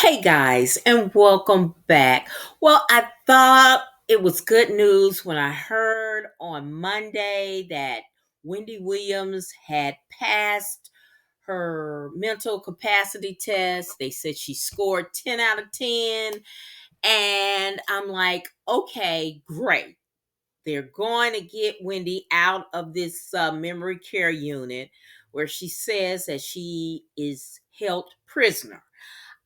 Hey guys, and welcome back. Well, I thought it was good news when I heard on Monday that Wendy Williams had passed her mental capacity test. They said she scored 10 out of 10. And I'm like, okay, great. They're going to get Wendy out of this memory care unit where she says that she is held prisoner.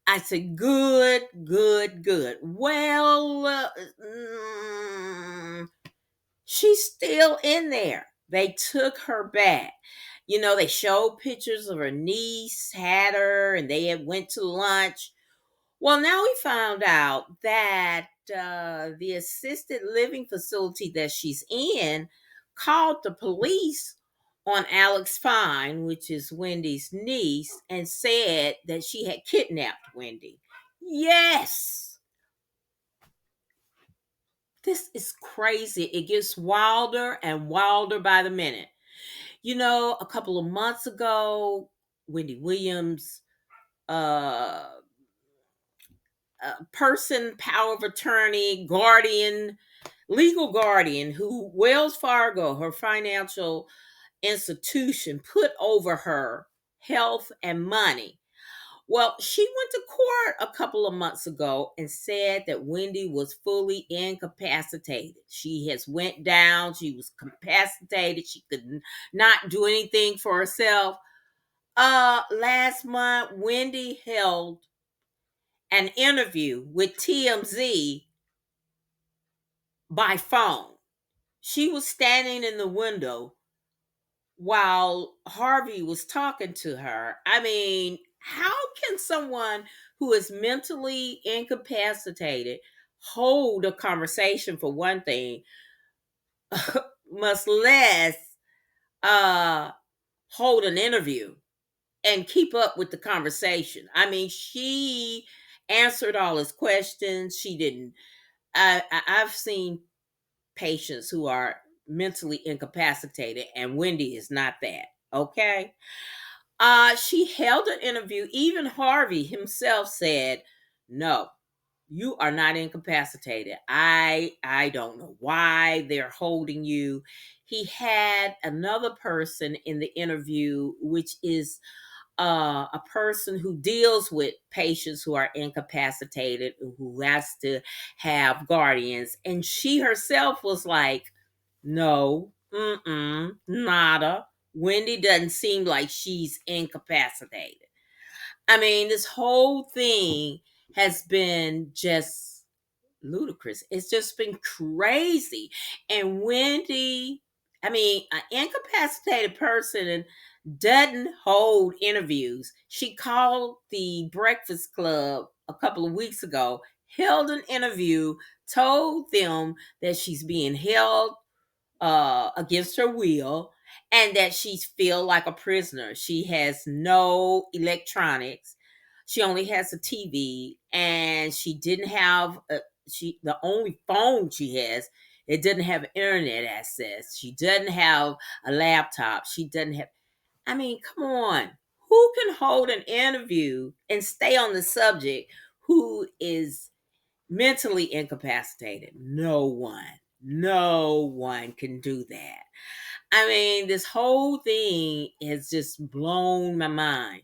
I said, good, good, good. Well, she's still in there. They took her back. They showed pictures of her niece, had her, and they had went to lunch. Well, now we found out that the assisted living facility that she's in called the police on Alex Fine, which is Wendy's niece, and said that she had kidnapped Wendy. Yes, this is crazy. It gets wilder and wilder by the minute. A couple of months ago, Wendy Williams, uh, person, power of attorney, guardian, legal guardian, who Wells Fargo, her financial institution, put over her health and money. Well, she went to court a couple of months ago and said that Wendy was fully incapacitated. She has went down, she was incapacitated, she could not do anything for herself. Last month, Wendy held an interview with TMZ by phone. She was standing in the window while Harvey was talking to her. I mean, how can someone who is mentally incapacitated hold a conversation for one thing, much less uh, hold an interview and keep up with the conversation? I mean, she answered all his questions. She didn't. I've seen patients who are mentally incapacitated, and Wendy is not that. Okay. She held an interview. Even Harvey himself said, "No, you are not incapacitated. I don't know why they're holding you." He had another person in the interview, which is a person who deals with patients who are incapacitated, who has to have guardians. And she herself was like, no, nada. Wendy doesn't seem like she's incapacitated. I mean, this whole thing has been just ludicrous. It's just been crazy. And Wendy, I mean, an incapacitated person doesn't hold interviews. She called the Breakfast Club a couple of weeks ago, held an interview, told them that she's being held against her will and that she feel like a prisoner. She has no electronics. She only has a TV, and she didn't have the only phone she has. It didn't have internet access. She doesn't have a laptop. She doesn't have. I mean, come on. Who can hold an interview and stay on the subject who is mentally incapacitated? No one. No one can do that. I mean, this whole thing has just blown my mind.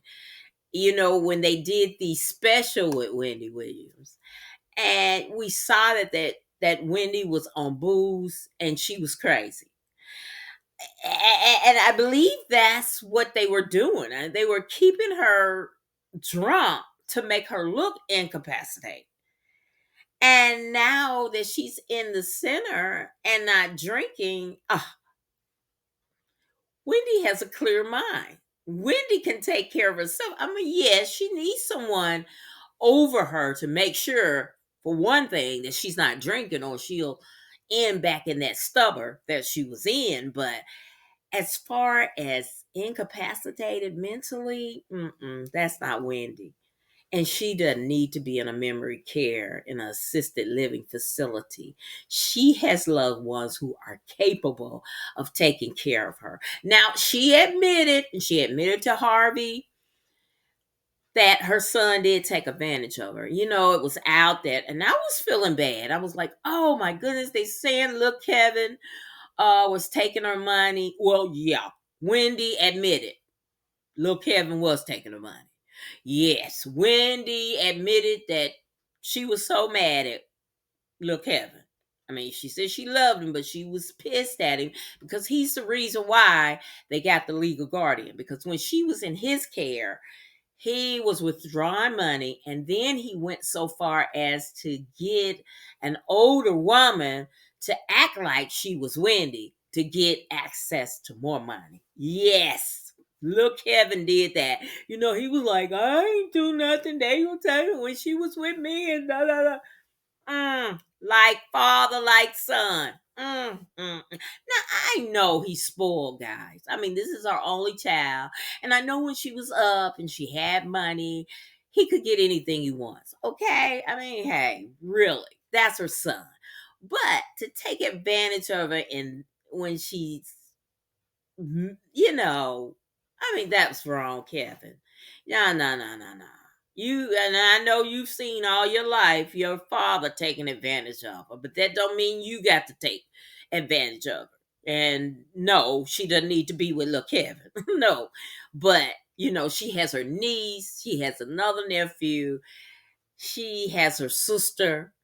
When they did the special with Wendy Williams, and we saw that Wendy was on booze and she was crazy. And I believe that's what they were doing. And they were keeping her drunk to make her look incapacitated. And now that she's in the center and not drinking, Wendy has a clear mind. Wendy can take care of herself. I mean, yes, she needs someone over her to make sure, for one thing, that she's not drinking or she'll end back in that stubber that she was in. But as far as incapacitated mentally, that's not Wendy. And she doesn't need to be in a memory care in an assisted living facility. She has loved ones who are capable of taking care of her. Now, she admitted to Harvey that her son did take advantage of her. You know, it was out that, and I was feeling bad. I was like, oh my goodness, they saying, look, Kevin was taking her money. Well, yeah, Wendy admitted, look, Kevin was taking her money. Yes, Wendy admitted that she was so mad at Lil Kevin. I mean, she said she loved him, but she was pissed at him because he's the reason why they got the legal guardian. Because when she was in his care, he was withdrawing money, and then he went so far as to get an older woman to act like she was Wendy to get access to more money. Yes. Look, Kevin did that. You know, he was like, I ain't do nothing. They gonna tell you when she was with me and da da da. Like father, like son. Now I know he's spoiled, guys. I mean, this is our only child, and I know when she was up and she had money, he could get anything he wants. Okay, I mean, hey, really, that's her son. But to take advantage of her and when she's you know, I mean, that's wrong, Kevin. No, no, no, no, no. You and I know you've seen all your life your father taking advantage of her, but that don't mean you got to take advantage of her. And no, she doesn't need to be with little Kevin. No, but she has her niece, she has another nephew, she has her sister.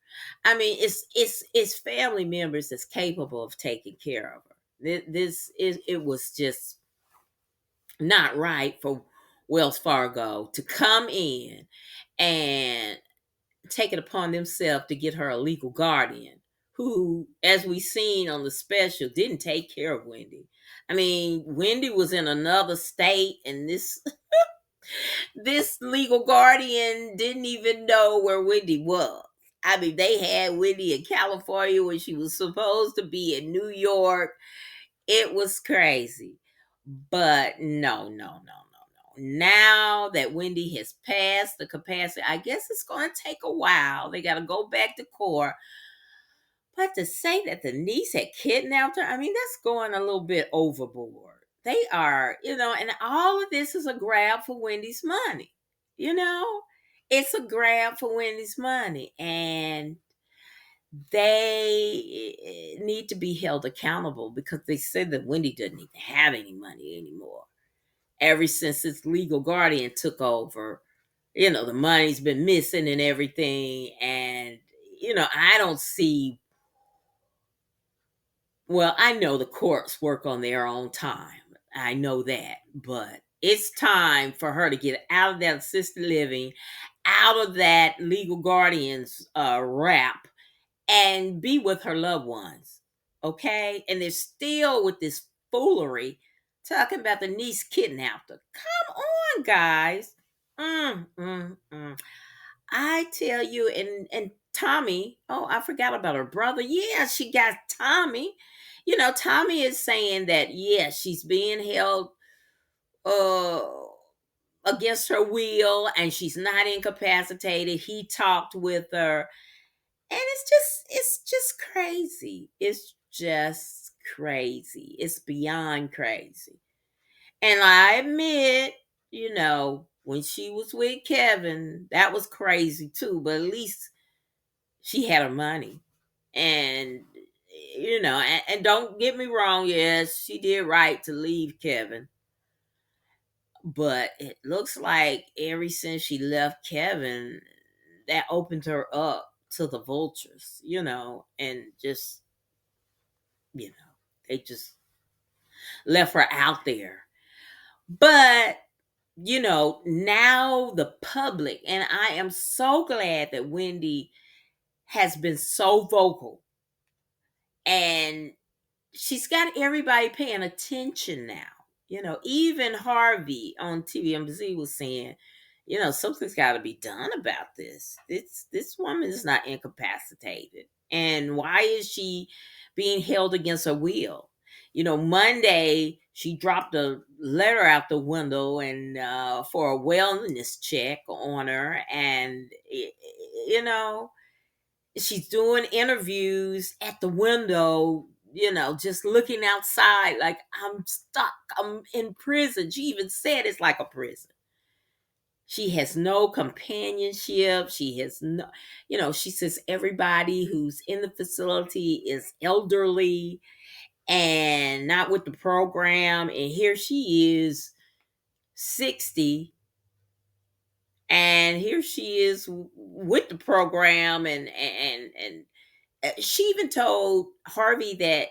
I mean, it's family members that's capable of taking care of her. This is it was just not right for Wells Fargo to come in and take it upon themselves to get her a legal guardian who, as we seen on the special, didn't take care of Wendy. I mean, Wendy was in another state, and this legal guardian didn't even know where Wendy was. I mean, they had Wendy in California when she was supposed to be in New York. It was crazy. But no, no, no, no, no. Now that Wendy has passed the capacity, I guess it's going to take a while. They got to go back to court. But to say that the niece had kidnapped her, I mean, that's going a little bit overboard. They are, and all of this is a grab for Wendy's money. You know, it's a grab for Wendy's money. And they need to be held accountable because they said that Wendy doesn't even have any money anymore. Ever since its legal guardian took over, the money's been missing and everything. And, I don't see, well, I know the courts work on their own time. I know that. But it's time for her to get out of that assisted living, out of that legal guardian's rap, and be with her loved ones. Okay? And they're still with this foolery talking about the niece kidnapped her. Come on, guys. I tell you, and Tommy, oh, I forgot about her brother. Yeah, she got Tommy. Tommy is saying that, yeah, she's being held uh against her will and she's not incapacitated. He talked with her, and it's just crazy. It's just crazy. It's beyond crazy. And I admit, when she was with Kevin, that was crazy too, but at least she had her money. And and don't get me wrong, yes, she did right to leave Kevin. But it looks like ever since she left Kevin, that opened her up to the vultures, and just, they just left her out there. But, now the public, and I am so glad that Wendy has been so vocal, and she's got everybody paying attention now. Even Harvey on TVMZ was saying, something's got to be done about this. This woman is not incapacitated, and why is she being held against her will? Monday she dropped a letter out the window and for a wellness check on her, and she's doing interviews at the window, just looking outside like I'm stuck. I'm in prison. She even said it's like a prison. She has no companionship. She has no, she says everybody who's in the facility is elderly and not with the program. And here she is, 60, and here she is with the program. And she even told Harvey that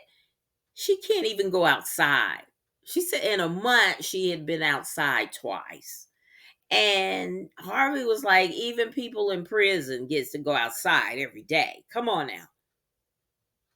she can't even go outside. She said in a month she had been outside twice. And Harvey was like, even people in prison gets to go outside every day. Come on now.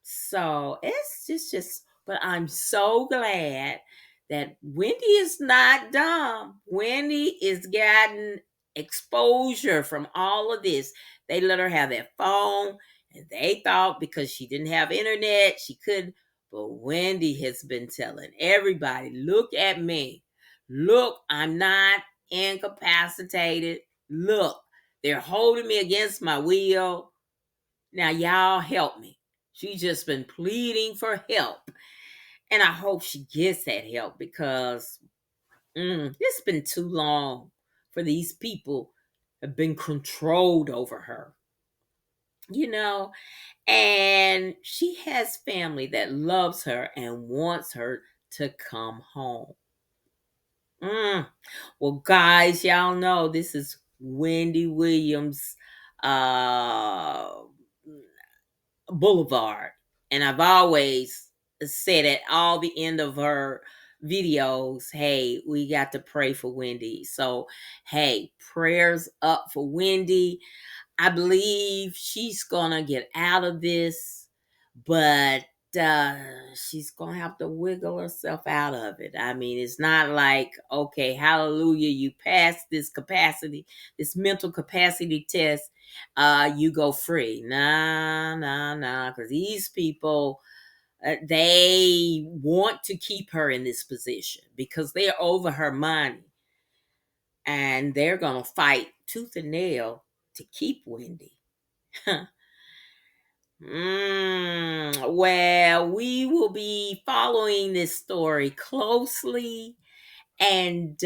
So it's just, but I'm so glad that Wendy is not dumb. Wendy is getting exposure from all of this. They let her have that phone, and they thought because she didn't have internet, she couldn't. But Wendy has been telling everybody, look at me. Look, I'm not incapacitated. Look, they're holding me against my will. Now, y'all help me. She's just been pleading for help. And I hope she gets that help because it's been too long for these people have been controlled over her. And she has family that loves her and wants her to come home. Well, guys, y'all know this is Wendy Williams Boulevard. And I've always said at all the end of her videos, hey, we got to pray for Wendy. So, hey, prayers up for Wendy. I believe she's gonna get out of this, but she's gonna have to wiggle herself out of it. I mean, it's not like, okay, hallelujah, you passed this capacity, this mental capacity test, you go free. Nah, because these people, they want to keep her in this position because they're over her money, and they're gonna fight tooth and nail to keep Wendy. Well, we will be following this story closely, and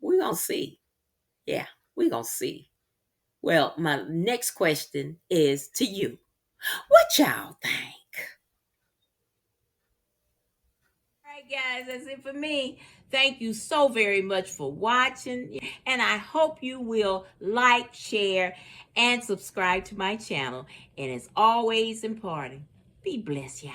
we're going to see. Yeah, we're going to see. Well, my next question is to you. What y'all think? All right, guys, that's it for me. Thank you so very much for watching, and I hope you will like, share, and subscribe to my channel. And as always important, be blessed, y'all.